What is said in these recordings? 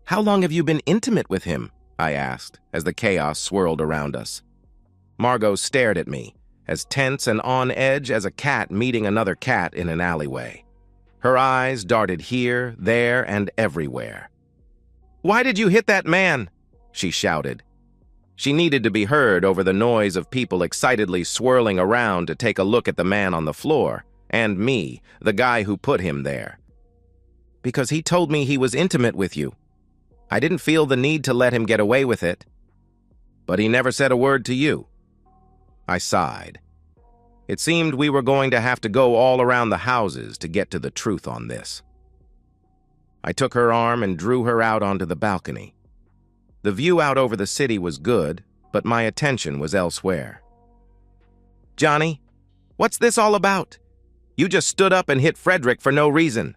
"How long have you been intimate with him?" I asked, as the chaos swirled around us. Margot stared at me, as tense and on edge as a cat meeting another cat in an alleyway. Her eyes darted here, there, and everywhere. "Why did you hit that man?" she shouted. She needed to be heard over the noise of people excitedly swirling around to take a look at the man on the floor, and me, the guy who put him there. "Because he told me he was intimate with you. I didn't feel the need to let him get away with it." "But he never said a word to you." I sighed. It seemed we were going to have to go all around the houses to get to the truth on this. I took her arm and drew her out onto the balcony. The view out over the city was good, but my attention was elsewhere. "Johnny, what's this all about? You just stood up and hit Frederick for no reason."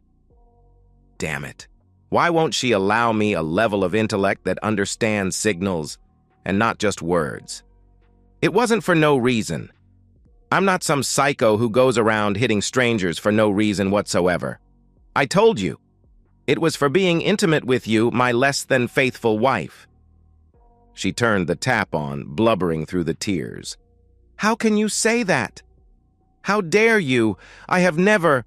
Damn it. Why won't she allow me a level of intellect that understands signals and not just words? It wasn't for no reason. I'm not some psycho who goes around hitting strangers for no reason whatsoever. I told you. It was for being intimate with you, my less than faithful wife. She turned the tap on, blubbering through the tears. "How can you say that? How dare you? I have never—"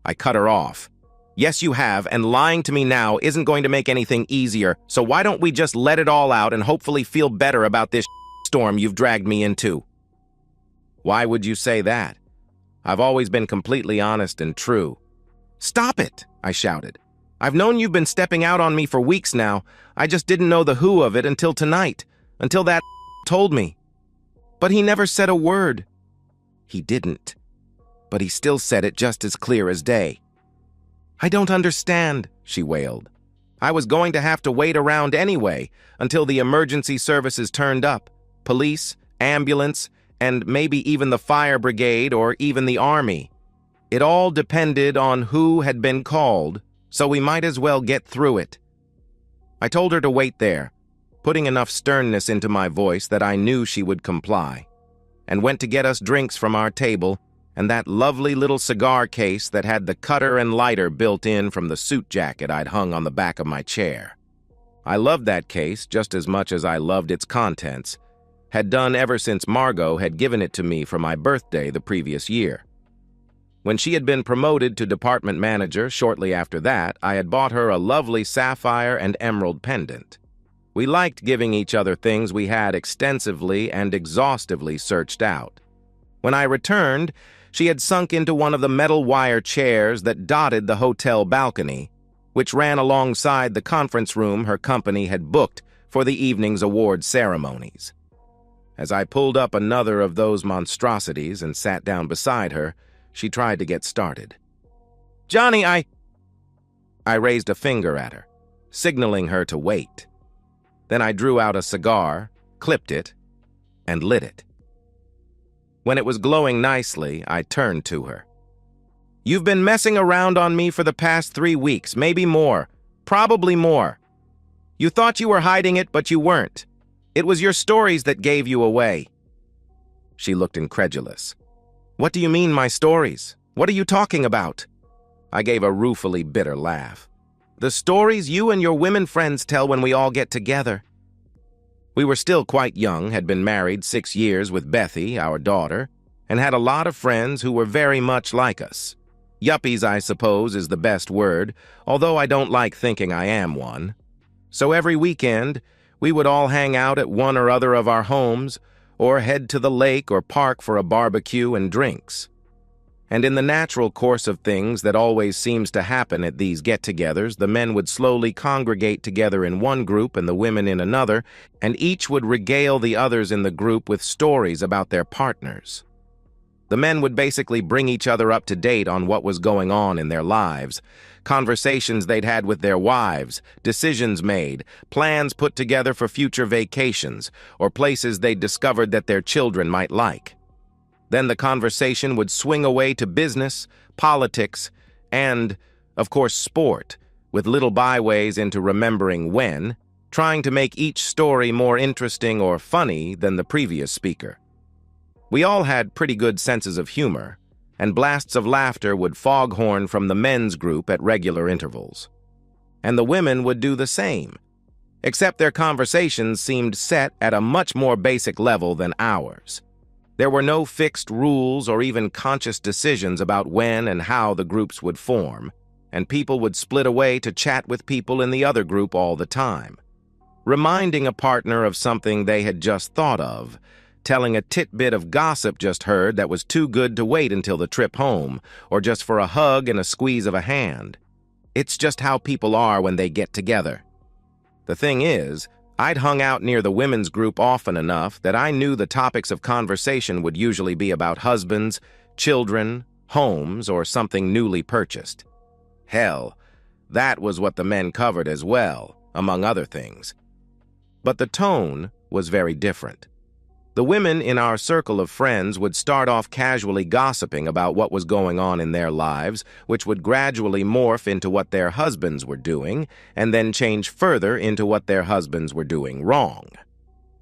I cut her off. "Yes, you have, and lying to me now isn't going to make anything easier, so why don't we just let it all out and hopefully feel better about this storm you've dragged me into?" "Why would you say that? I've always been completely honest and true." "Stop it," I shouted. "I've known you've been stepping out on me for weeks now. I just didn't know the who of it until tonight, until that told me. But he never said a word." "He didn't, but he still said it just as clear as day." "I don't understand," she wailed. "I was going to have to wait around anyway until the emergency services turned up. Police, ambulance, and maybe even the fire brigade or even the army. It all depended on who had been called, so we might as well get through it." I told her to wait there, putting enough sternness into my voice that I knew she would comply, and went to get us drinks from our table and that lovely little cigar case that had the cutter and lighter built in from the suit jacket I'd hung on the back of my chair. I loved that case just as much as I loved its contents, had done ever since Margot had given it to me for my birthday the previous year. When she had been promoted to department manager shortly after that, I had bought her a lovely sapphire and emerald pendant. We liked giving each other things we had extensively and exhaustively searched out. When I returned, she had sunk into one of the metal wire chairs that dotted the hotel balcony, which ran alongside the conference room her company had booked for the evening's award ceremonies. As I pulled up another of those monstrosities and sat down beside her, she tried to get started. "Johnny, I raised a finger at her, signaling her to wait. Then I drew out a cigar, clipped it, and lit it. When it was glowing nicely, I turned to her. "You've been messing around on me for the past 3 weeks, maybe more, probably more. You thought you were hiding it, but you weren't. It was your stories that gave you away." She looked incredulous. "What do you mean, my stories? What are you talking about?" I gave a ruefully bitter laugh. "The stories you and your women friends tell when we all get together." We were still quite young, had been married 6 years with Bethy, our daughter, and had a lot of friends who were very much like us. Yuppies, I suppose, is the best word, although I don't like thinking I am one. So every weekend, we would all hang out at one or other of our homes, or head to the lake or park for a barbecue and drinks. And in the natural course of things that always seems to happen at these get-togethers, the men would slowly congregate together in one group and the women in another, and each would regale the others in the group with stories about their partners. The men would basically bring each other up to date on what was going on in their lives, conversations they'd had with their wives, decisions made, plans put together for future vacations, or places they'd discovered that their children might like. Then the conversation would swing away to business, politics, and, of course, sport, with little byways into remembering when, trying to make each story more interesting or funny than the previous speaker. We all had pretty good senses of humor, and blasts of laughter would foghorn from the men's group at regular intervals. and the women would do the same, except their conversations seemed set at a much more basic level than ours. There were no fixed rules or even conscious decisions about when and how the groups would form, and people would split away to chat with people in the other group all the time, reminding a partner of something they had just thought of, telling a tidbit of gossip just heard that was too good to wait until the trip home, or just for a hug and a squeeze of a hand. It's just how people are when they get together. The thing is, I'd hung out near the women's group often enough that I knew the topics of conversation would usually be about husbands, children, homes, or something newly purchased. Hell, that was what the men covered as well, among other things. But the tone was very different. The women in our circle of friends would start off casually gossiping about what was going on in their lives, which would gradually morph into what their husbands were doing, and then change further into what their husbands were doing wrong.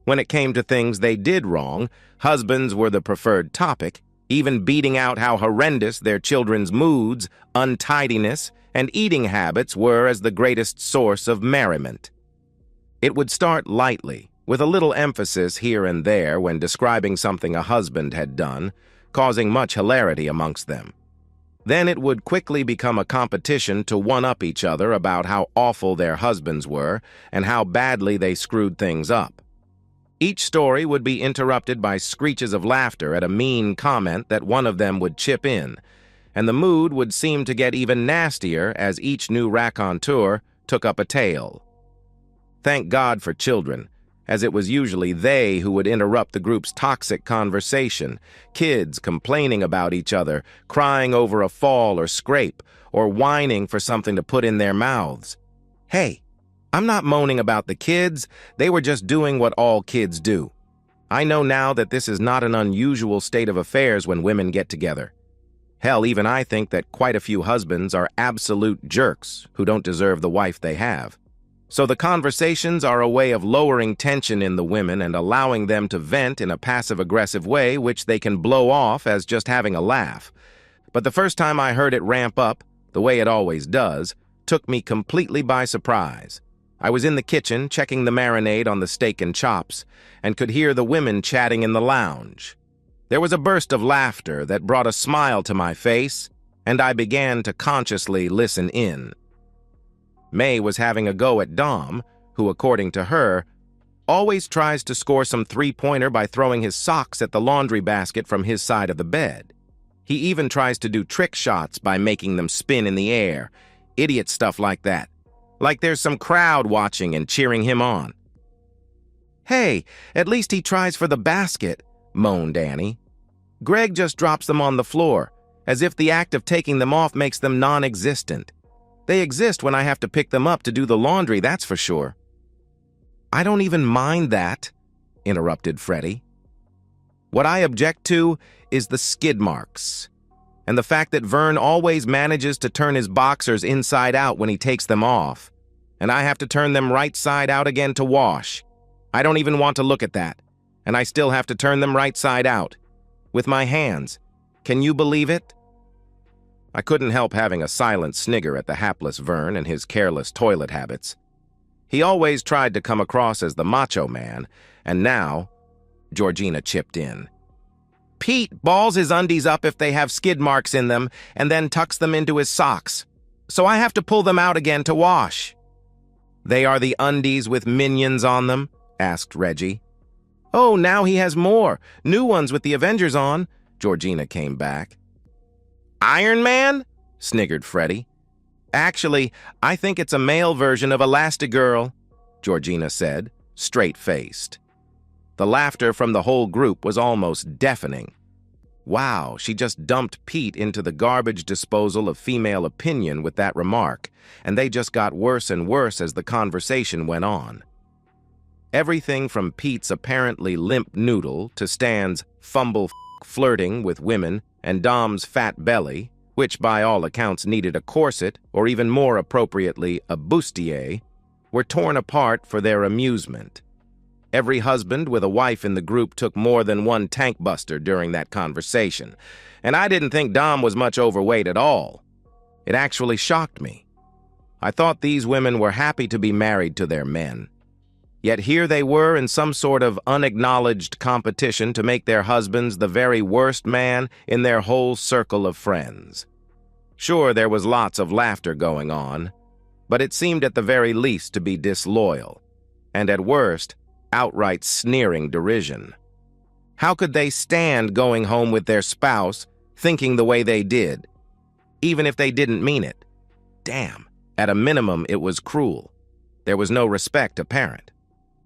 When it came to things they did wrong, husbands were the preferred topic, even beating out how horrendous their children's moods, untidiness, and eating habits were as the greatest source of merriment. It would start lightly, with a little emphasis here and there when describing something a husband had done, causing much hilarity amongst them. Then it would quickly become a competition to one-up each other about how awful their husbands were and how badly they screwed things up. Each story would be interrupted by screeches of laughter at a mean comment that one of them would chip in, and the mood would seem to get even nastier as each new raconteur took up a tale. Thank God for children, as it was usually they who would interrupt the group's toxic conversation, kids complaining about each other, crying over a fall or scrape, or whining for something to put in their mouths. Hey, I'm not moaning about the kids, they were just doing what all kids do. I know now that this is not an unusual state of affairs when women get together. Hell, even I think that quite a few husbands are absolute jerks who don't deserve the wife they have. So the conversations are a way of lowering tension in the women and allowing them to vent in a passive-aggressive way which they can blow off as just having a laugh. But the first time I heard it ramp up, the way it always does, took me completely by surprise. I was in the kitchen checking the marinade on the steak and chops and could hear the women chatting in the lounge. There was a burst of laughter that brought a smile to my face, and I began to consciously listen in. May was having a go at Dom, who, according to her, always tries to score some three-pointer by throwing his socks at the laundry basket from his side of the bed. He even tries to do trick shots by making them spin in the air. Idiot stuff like that. Like there's some crowd watching and cheering him on. Hey, at least he tries for the basket, moaned Annie. Greg just drops them on the floor, as if the act of taking them off makes them non-existent. They exist when I have to pick them up to do the laundry, that's for sure. I don't even mind that, interrupted Freddie. What I object to is the skid marks, and the fact that Vern always manages to turn his boxers inside out when he takes them off, and I have to turn them right side out again to wash. I don't even want to look at that, and I still have to turn them right side out. With my hands. Can you believe it? I couldn't help having a silent snigger at the hapless Vern and his careless toilet habits. He always tried to come across as the macho man, and now, Georgina chipped in. Pete balls his undies up if they have skid marks in them and then tucks them into his socks, so I have to pull them out again to wash. They are the undies with minions on them? Asked Reggie. Oh, now he has more. New ones with the Avengers on, Georgina came back. Iron Man? Sniggered Freddie. Actually, I think it's a male version of Elastigirl, Georgina said, straight-faced. The laughter from the whole group was almost deafening. Wow, she just dumped Pete into the garbage disposal of female opinion with that remark, and they just got worse and worse as the conversation went on. Everything from Pete's apparently limp noodle to Stan's flirting with women and Dom's fat belly, which by all accounts needed a corset, or even more appropriately, a bustier, were torn apart for their amusement. Every husband with a wife in the group took more than one tank buster during that conversation, and I didn't think Dom was much overweight at all. It actually shocked me. I thought these women were happy to be married to their men. Yet here they were in some sort of unacknowledged competition to make their husbands the very worst man in their whole circle of friends. Sure, there was lots of laughter going on, but it seemed at the very least to be disloyal, and at worst, outright sneering derision. How could they stand going home with their spouse thinking the way they did, even if they didn't mean it? Damn, at a minimum, it was cruel. There was no respect apparent.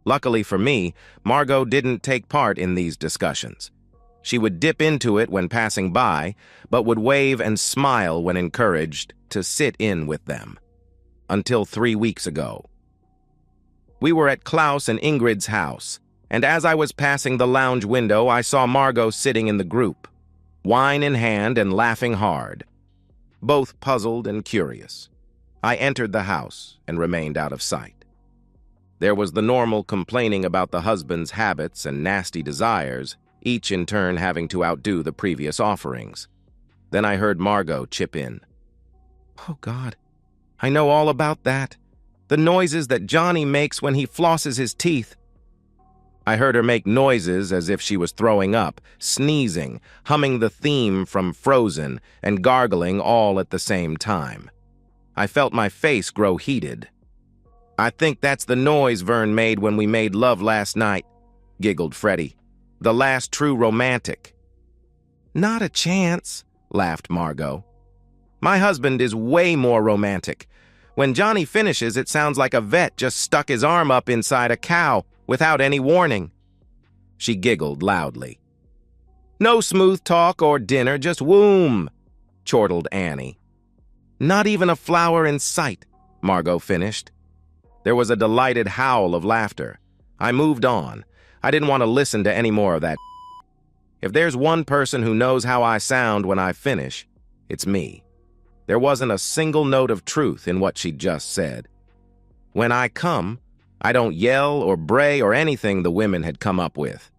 Luckily for me, Margot didn't take part in these discussions. She would dip into it when passing by, but would wave and smile when encouraged to sit in with them. Until 3 weeks ago. We were at Klaus and Ingrid's house, and as I was passing the lounge window, I saw Margot sitting in the group, wine in hand and laughing hard, both puzzled and curious. I entered the house and remained out of sight. There was the normal complaining about the husband's habits and nasty desires, each in turn having to outdo the previous offerings. Then I heard Margot chip in. "Oh, God, I know all about that. The noises that Johnny makes when he flosses his teeth." I heard her make noises as if she was throwing up, sneezing, humming the theme from Frozen, and gargling all at the same time. I felt my face grow heated. "I think that's the noise Vern made when we made love last night," giggled Freddie. "The last true romantic." "Not a chance," laughed Margot. "My husband is way more romantic. When Johnny finishes, it sounds like a vet just stuck his arm up inside a cow without any warning." She giggled loudly. "No smooth talk or dinner, just womb," chortled Annie. "Not even a flower in sight," Margot finished. There was a delighted howl of laughter. I moved on. I didn't want to listen to any more of that. If there's one person who knows how I sound when I finish, it's me. There wasn't a single note of truth in what she just said. When I come, I don't yell or bray or anything the women had come up with.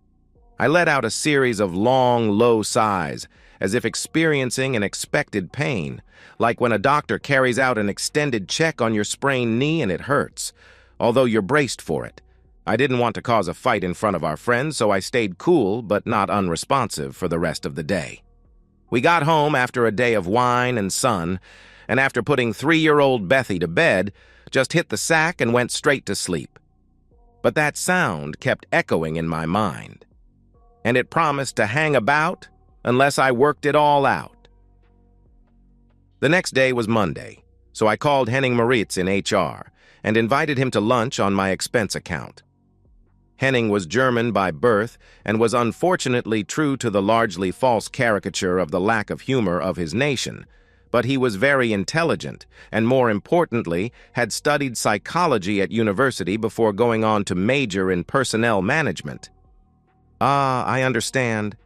I let out a series of long, low sighs, as if experiencing an expected pain, like when a doctor carries out an extended check on your sprained knee and it hurts, although you're braced for it. I didn't want to cause a fight in front of our friends, so I stayed cool but not unresponsive for the rest of the day. We got home after a day of wine and sun, and after putting 3-year-old Bethy to bed, just hit the sack and went straight to sleep. But that sound kept echoing in my mind, and it promised to hang about unless I worked it all out. The next day was Monday, so I called Henning Moritz in HR and invited him to lunch on my expense account. Henning was German by birth and was unfortunately true to the largely false caricature of the lack of humor of his nation, but he was very intelligent and, more importantly, had studied psychology at university before going on to major in personnel management. "Ah, I understand.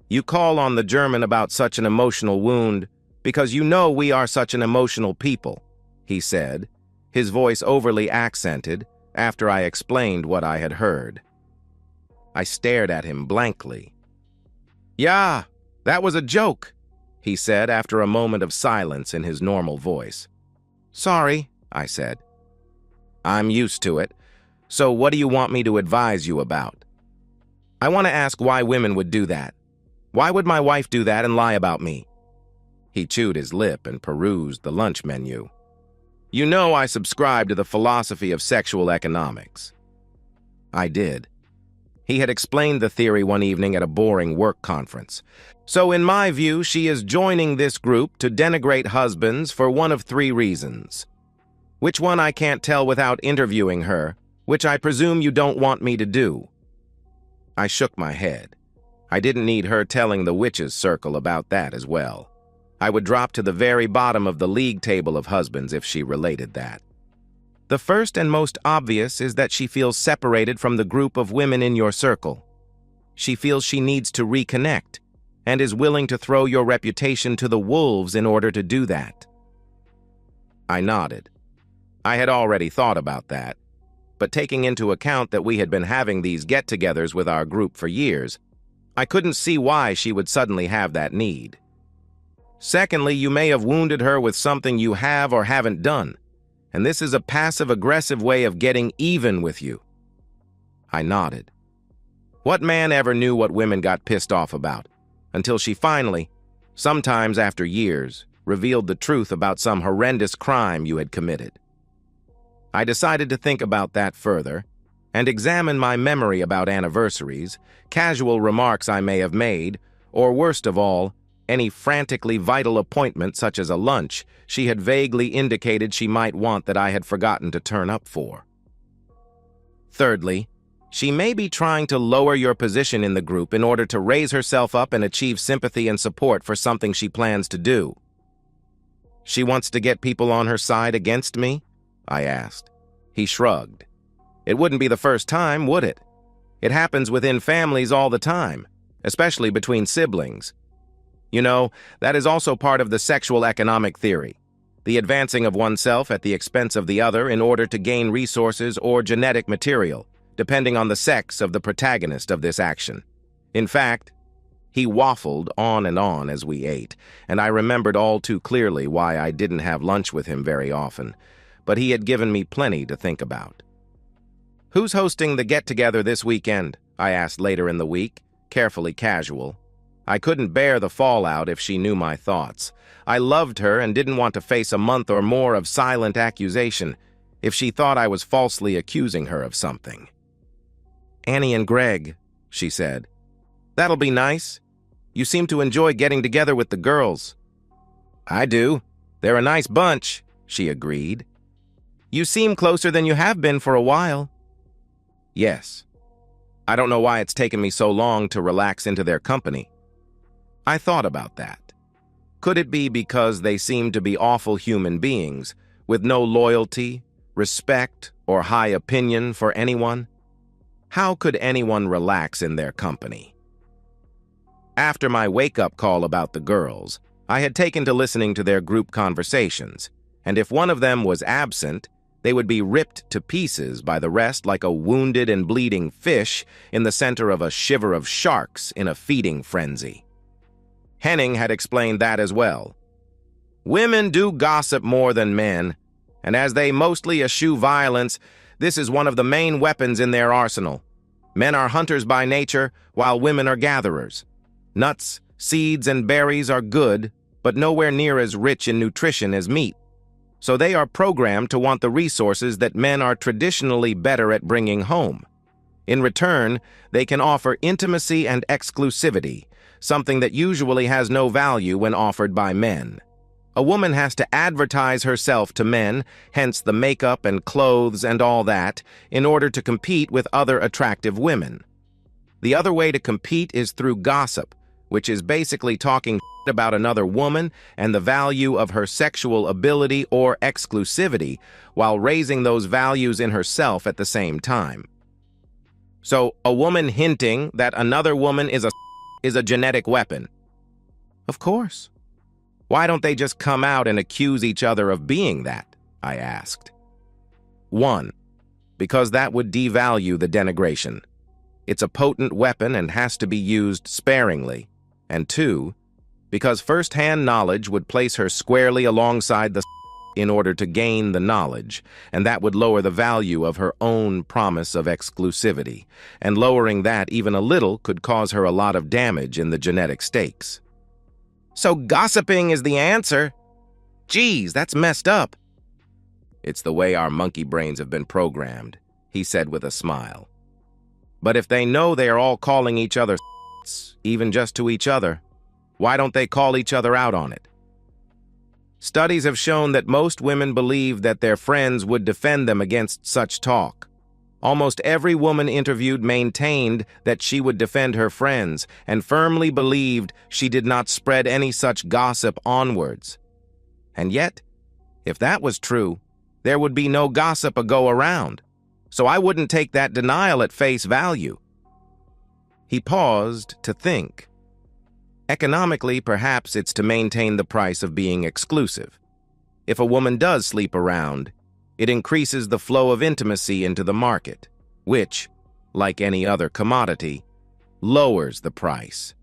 You call on the German about such an emotional wound because you know we are such an emotional people," he said, his voice overly accented after I explained what I had heard. I stared at him blankly. "Yeah, that was a joke," he said after a moment of silence in his normal voice. "Sorry," I said. "I'm used to it. So what do you want me to advise you about?" "I want to ask why women would do that. Why would my wife do that and lie about me?" He chewed his lip and perused the lunch menu. "You know I subscribe to the philosophy of sexual economics." I did. He had explained the theory one evening at a boring work conference. "So in my view, she is joining this group to denigrate husbands for one of 3 reasons. Which one I can't tell without interviewing her, which I presume you don't want me to do." I shook my head. I didn't need her telling the witches' circle about that as well. I would drop to the very bottom of the league table of husbands if she related that. "The first and most obvious is that she feels separated from the group of women in your circle. She feels she needs to reconnect and is willing to throw your reputation to the wolves in order to do that." I nodded. I had already thought about that, but taking into account that we had been having these get-togethers with our group for years, I couldn't see why she would suddenly have that need. "Secondly, you may have wounded her with something you have or haven't done, and this is a passive-aggressive way of getting even with you." I nodded. What man ever knew what women got pissed off about? Until she finally, sometimes after years, revealed the truth about some horrendous crime you had committed. I decided to think about that further and examine my memory about anniversaries, casual remarks I may have made, or worst of all, any frantically vital appointment such as a lunch she had vaguely indicated she might want that I had forgotten to turn up for. Thirdly, she may be trying to lower your position in the group in order to raise herself up and achieve sympathy and support for something she plans to do. "She wants to get people on her side against me?" I asked. He shrugged. "It wouldn't be the first time, would it? It happens within families all the time, especially between siblings. You know, that is also part of the sexual economic theory, the advancing of oneself at the expense of the other in order to gain resources or genetic material, depending on the sex of the protagonist of this action. In fact, he waffled on and on as we ate, and I remembered all too clearly why I didn't have lunch with him very often, but he had given me plenty to think about. "Who's hosting the get-together this weekend?" I asked later in the week, carefully casual. I couldn't bear the fallout if she knew my thoughts. I loved her and didn't want to face a month or more of silent accusation if she thought I was falsely accusing her of something. "Annie and Greg," she said. "That'll be nice. You seem to enjoy getting together with the girls." "I do. They're a nice bunch," she agreed. "You seem closer than you have been for a while." "Yes. I don't know why it's taken me so long to relax into their company." I thought about that. Could it be because they seem to be awful human beings, with no loyalty, respect, or high opinion for anyone? How could anyone relax in their company? After my wake-up call about the girls, I had taken to listening to their group conversations, and if one of them was absent, they would be ripped to pieces by the rest like a wounded and bleeding fish in the center of a shiver of sharks in a feeding frenzy. Henning had explained that as well. "Women do gossip more than men, and as they mostly eschew violence, this is one of the main weapons in their arsenal. Men are hunters by nature, while women are gatherers. Nuts, seeds, and berries are good, but nowhere near as rich in nutrition as meat. So they are programmed to want the resources that men are traditionally better at bringing home. In return, they can offer intimacy and exclusivity, something that usually has no value when offered by men. A woman has to advertise herself to men, hence the makeup and clothes and all that, in order to compete with other attractive women. The other way to compete is through gossip, which is basically talking about another woman and the value of her sexual ability or exclusivity while raising those values in herself at the same time. So, a woman hinting that another woman is a genetic weapon. Of course. Why don't they just come out and accuse each other of being that? I asked. 1. Because that would devalue the denigration. It's a potent weapon and has to be used sparingly. And 2, because first-hand knowledge would place her squarely alongside the in order to gain the knowledge, and that would lower the value of her own promise of exclusivity, and lowering that even a little could cause her a lot of damage in the genetic stakes. So gossiping is the answer? Geez, that's messed up. It's the way our monkey brains have been programmed, he said with a smile. But if they know they are all calling each other even just to each other, why don't they call each other out on it? Studies have shown that most women believe that their friends would defend them against such talk. Almost every woman interviewed maintained that she would defend her friends and firmly believed she did not spread any such gossip onwards. And yet, if that was true, there would be no gossip a go around, so I wouldn't take that denial at face value. He paused to think. Economically, perhaps it's to maintain the price of being exclusive. If a woman does sleep around, it increases the flow of intimacy into the market, which, like any other commodity, lowers the price.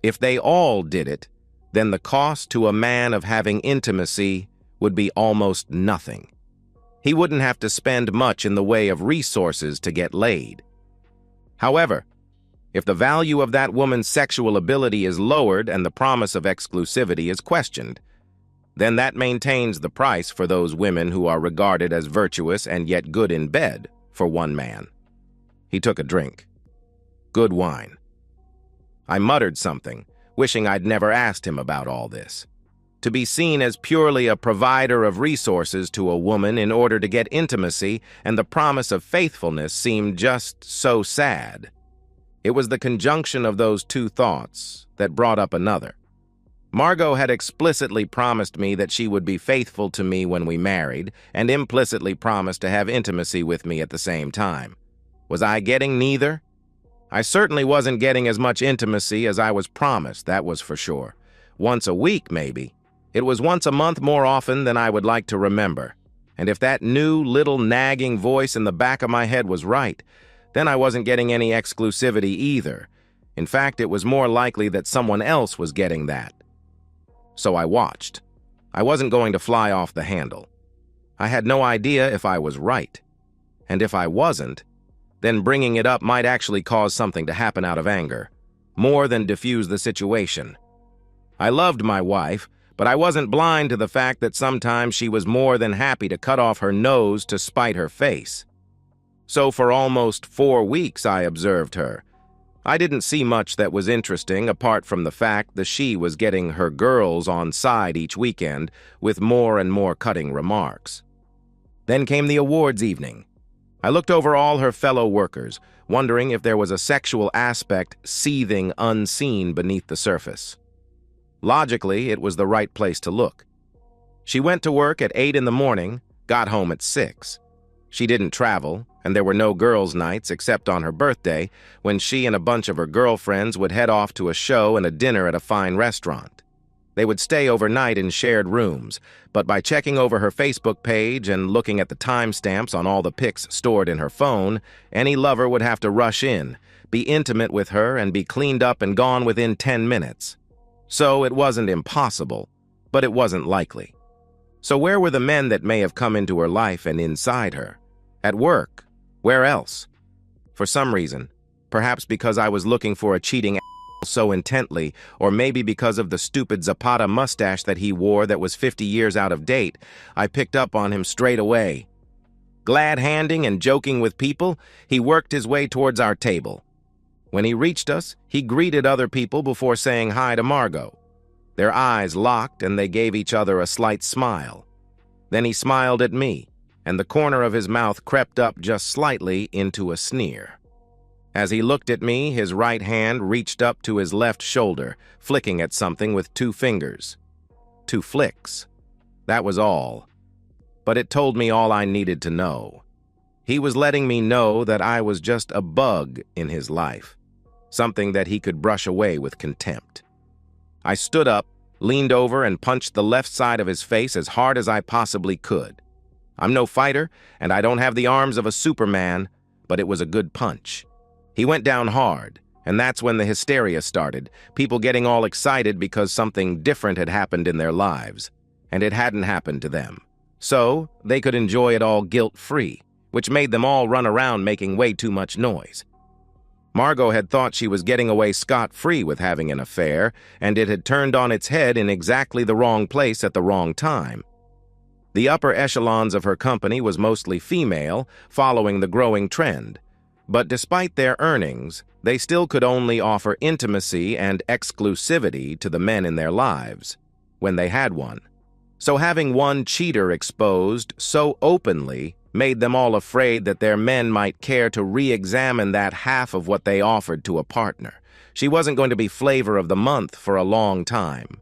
If they all did it, then the cost to a man of having intimacy would be almost nothing. He wouldn't have to spend much in the way of resources to get laid. However, if the value of that woman's sexual ability is lowered and the promise of exclusivity is questioned, then that maintains the price for those women who are regarded as virtuous and yet good in bed for one man. He took a drink. Good wine. I muttered something, wishing I'd never asked him about all this. To be seen as purely a provider of resources to a woman in order to get intimacy and the promise of faithfulness seemed just so sad. It was the conjunction of those two thoughts that brought up another. Margot had explicitly promised me that she would be faithful to me when we married, and implicitly promised to have intimacy with me at the same time. Was I getting neither? I certainly wasn't getting as much intimacy as I was promised, that was for sure. Once a week, maybe. It was once a month more often than I would like to remember. And if that new little nagging voice in the back of my head was right, then I wasn't getting any exclusivity either. In fact, it was more likely that someone else was getting that. So I watched. I wasn't going to fly off the handle. I had no idea if I was right. And if I wasn't, then bringing it up might actually cause something to happen out of anger, more than diffuse the situation. I loved my wife, but I wasn't blind to the fact that sometimes she was more than happy to cut off her nose to spite her face. So for almost 4 weeks I observed her. I didn't see much that was interesting apart from the fact that she was getting her girls on side each weekend with more and more cutting remarks. Then came the awards evening. I looked over all her fellow workers, wondering if there was a sexual aspect seething unseen beneath the surface. Logically, it was the right place to look. She went to work at 8 in the morning, got home at 6. She didn't travel, and there were no girls' nights except on her birthday, when she and a bunch of her girlfriends would head off to a show and a dinner at a fine restaurant. They would stay overnight in shared rooms, but by checking over her Facebook page and looking at the timestamps on all the pics stored in her phone, any lover would have to rush in, be intimate with her, and be cleaned up and gone within 10 minutes. So it wasn't impossible, but it wasn't likely. So where were the men that may have come into her life and inside her? At work? Where else? For some reason, perhaps because I was looking for a cheating so intently, or maybe because of the stupid Zapata mustache that he wore that was 50 years out of date, I picked up on him straight away. Glad-handing and joking with people, he worked his way towards our table. When he reached us, he greeted other people before saying hi to Margot. Their eyes locked and they gave each other a slight smile. Then he smiled at me, and the corner of his mouth crept up just slightly into a sneer. As he looked at me, his right hand reached up to his left shoulder, flicking at something with 2 fingers. 2 flicks. That was all. But it told me all I needed to know. He was letting me know that I was just a bug in his life, something that he could brush away with contempt. I stood up, leaned over, and punched the left side of his face as hard as I possibly could. I'm no fighter, and I don't have the arms of a Superman, but it was a good punch. He went down hard, and that's when the hysteria started, people getting all excited because something different had happened in their lives, and it hadn't happened to them. So they could enjoy it all guilt-free, which made them all run around making way too much noise. Margot had thought she was getting away scot-free with having an affair, and it had turned on its head in exactly the wrong place at the wrong time. The upper echelons of her company was mostly female, following the growing trend. But despite their earnings, they still could only offer intimacy and exclusivity to the men in their lives, when they had one. So having one cheater exposed so openly made them all afraid that their men might care to re-examine that half of what they offered to a partner. She wasn't going to be flavor of the month for a long time.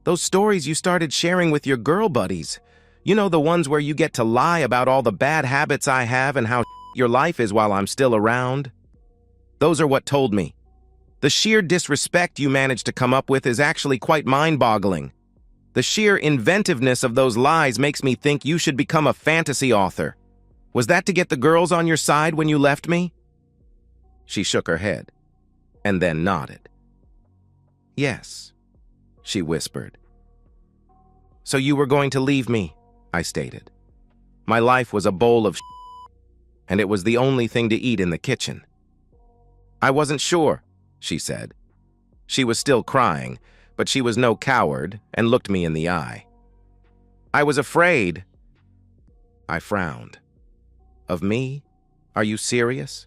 Those stories you started sharing with your girl buddies, you know, the ones where you get to lie about all the bad habits I have and how your life is while I'm still around? Those are what told me. The sheer disrespect you managed to come up with is actually quite mind-boggling. The sheer inventiveness of those lies makes me think you should become a fantasy author. Was that to get the girls on your side when you left me? She shook her head, and then nodded. Yes, she whispered. So you were going to leave me, I stated. My life was a bowl of and it was the only thing to eat in the kitchen. I wasn't sure, she said. She was still crying, but she was no coward and looked me in the eye. I was afraid. I frowned. Of me? Are you serious?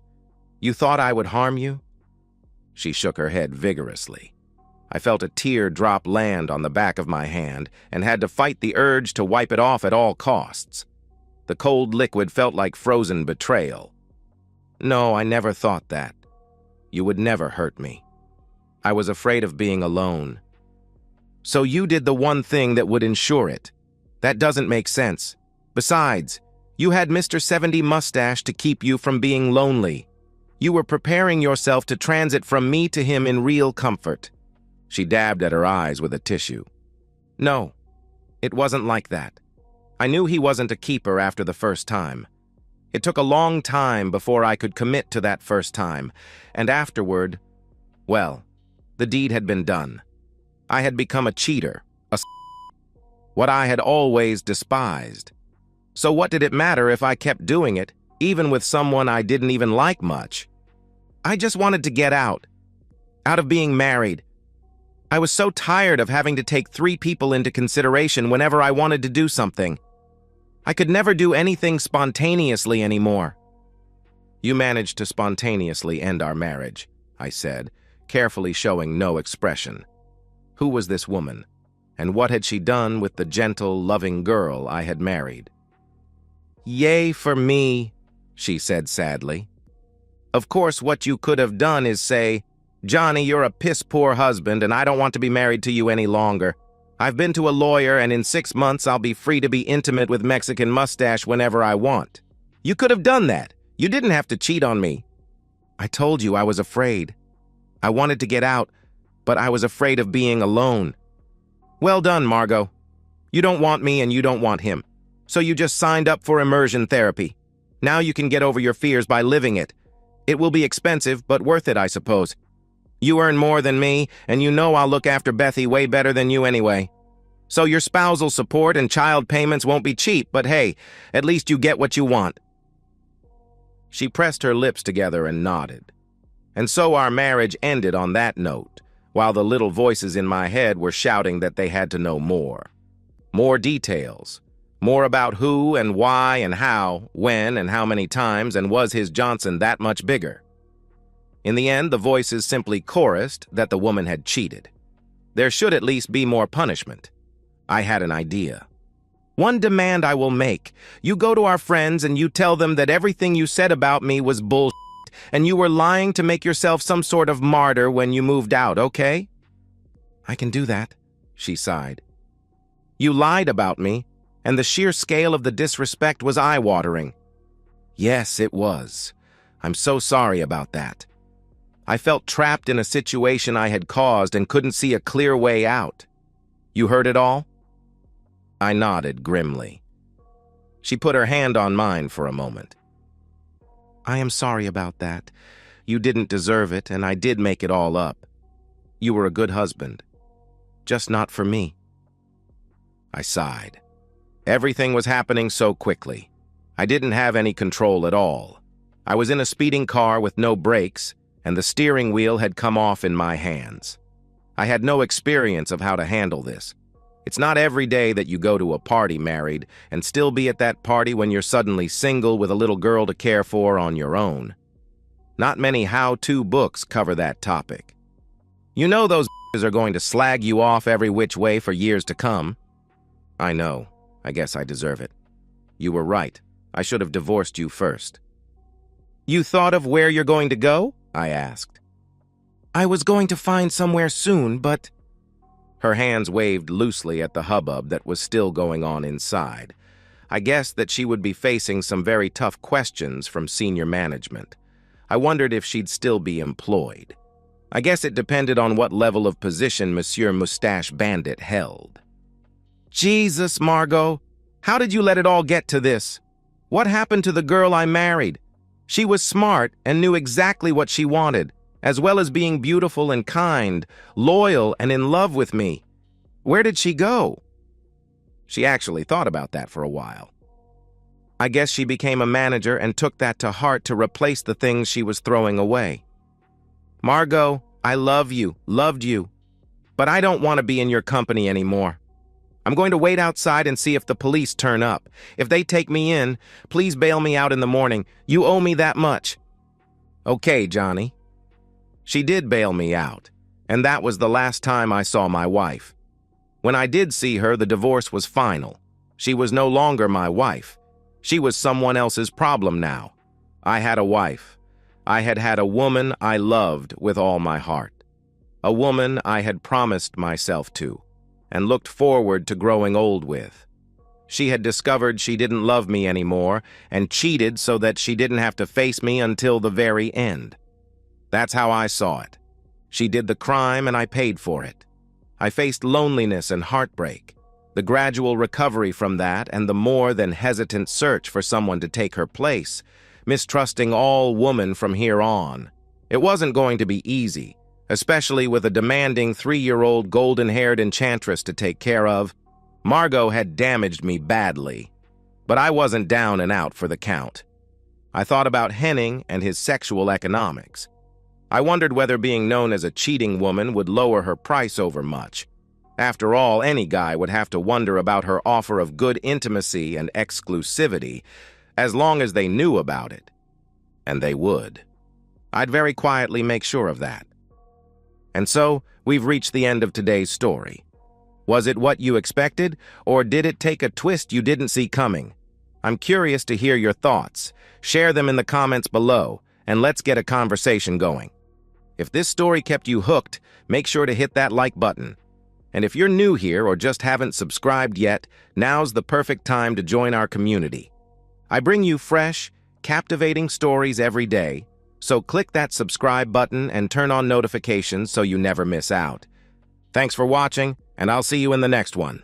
You thought I would harm you? She shook her head vigorously. I felt a tear drop land on the back of my hand and had to fight the urge to wipe it off at all costs. The cold liquid felt like frozen betrayal. No, I never thought that. You would never hurt me. I was afraid of being alone. So you did the one thing that would ensure it. That doesn't make sense. Besides, you had Mr. 70 Mustache to keep you from being lonely. You were preparing yourself to transit from me to him in real comfort. She dabbed at her eyes with a tissue. No, it wasn't like that. I knew he wasn't a keeper after the first time. It took a long time before I could commit to that first time, and afterward, well, the deed had been done. I had become a cheater, what I had always despised. So what did it matter if I kept doing it, even with someone I didn't even like much? I just wanted to get out of being married. I was so tired of having to take 3 people into consideration whenever I wanted to do something. I could never do anything spontaneously anymore. You managed to spontaneously end our marriage, I said, carefully showing no expression. Who was this woman, and what had she done with the gentle, loving girl I had married? Yay for me, she said sadly. Of course, what you could have done is say, Johnny, you're a piss-poor husband, and I don't want to be married to you any longer. I've been to a lawyer, and in 6 months I'll be free to be intimate with Mexican Mustache whenever I want. You could have done that. You didn't have to cheat on me. I told you I was afraid. I wanted to get out, but I was afraid of being alone. Well done, Margot. You don't want me and you don't want him. So you just signed up for immersion therapy. Now you can get over your fears by living it. It will be expensive, but worth it, I suppose. You earn more than me, and you know I'll look after Bethy way better than you anyway. So your spousal support and child payments won't be cheap, but hey, at least you get what you want. She pressed her lips together and nodded. And so our marriage ended on that note, while the little voices in my head were shouting that they had to know more. More details. More about who and why and how, when and how many times, and was his Johnson that much bigger? In the end, the voices simply chorused that the woman had cheated. There should at least be more punishment. I had an idea. One demand I will make. You go to our friends and you tell them that everything you said about me was bullshit and you were lying to make yourself some sort of martyr when you moved out, okay? I can do that, she sighed. You lied about me, and the sheer scale of the disrespect was eye-watering. Yes, it was. I'm so sorry about that. I felt trapped in a situation I had caused and couldn't see a clear way out. You heard it all? I nodded grimly. She put her hand on mine for a moment. I am sorry about that. You didn't deserve it, and I did make it all up. You were a good husband. Just not for me. I sighed. Everything was happening so quickly. I didn't have any control at all. I was in a speeding car with no brakes, and the steering wheel had come off in my hands. I had no experience of how to handle this. It's not every day that you go to a party married and still be at that party when you're suddenly single with a little girl to care for on your own. Not many how-to books cover that topic. You know those are going to slag you off every which way for years to come. I know. I guess I deserve it. You were right. I should have divorced you first. You thought of where you're going to go? I asked. I was going to find somewhere soon, but... Her hands waved loosely at the hubbub that was still going on inside. I guessed that she would be facing some very tough questions from senior management. I wondered if she'd still be employed. I guess it depended on what level of position Monsieur Mustache Bandit held. Jesus, Margot, how did you let it all get to this? What happened to the girl I married? She was smart and knew exactly what she wanted, as well as being beautiful and kind, loyal and in love with me. Where did she go? She actually thought about that for a while. I guess she became a manager and took that to heart to replace the things she was throwing away. Margot, I love you, loved you, but I don't want to be in your company anymore. I'm going to wait outside and see if the police turn up. If they take me in, please bail me out in the morning. You owe me that much. Okay, Johnny. She did bail me out, and that was the last time I saw my wife. When I did see her, the divorce was final. She was no longer my wife. She was someone else's problem now. I had a wife. I had had a woman I loved with all my heart. A woman I had promised myself to and looked forward to growing old with. She had discovered she didn't love me anymore and cheated so that she didn't have to face me until the very end. That's how I saw it. She did the crime and I paid for it. I faced loneliness and heartbreak, the gradual recovery from that and the more than hesitant search for someone to take her place, mistrusting all women from here on. It wasn't going to be easy, especially with a demanding 3-year-old golden-haired enchantress to take care of. Margot had damaged me badly, but I wasn't down and out for the count. I thought about Henning and his sexual economics. I wondered whether being known as a cheating woman would lower her price over much. After all, any guy would have to wonder about her offer of good intimacy and exclusivity, as long as they knew about it. And they would. I'd very quietly make sure of that. And so, we've reached the end of today's story. Was it what you expected, or did it take a twist you didn't see coming? I'm curious to hear your thoughts. Share them in the comments below, and let's get a conversation going. If this story kept you hooked, make sure to hit that like button. And if you're new here or just haven't subscribed yet, now's the perfect time to join our community. I bring you fresh, captivating stories every day, so click that subscribe button and turn on notifications so you never miss out. Thanks for watching, and I'll see you in the next one.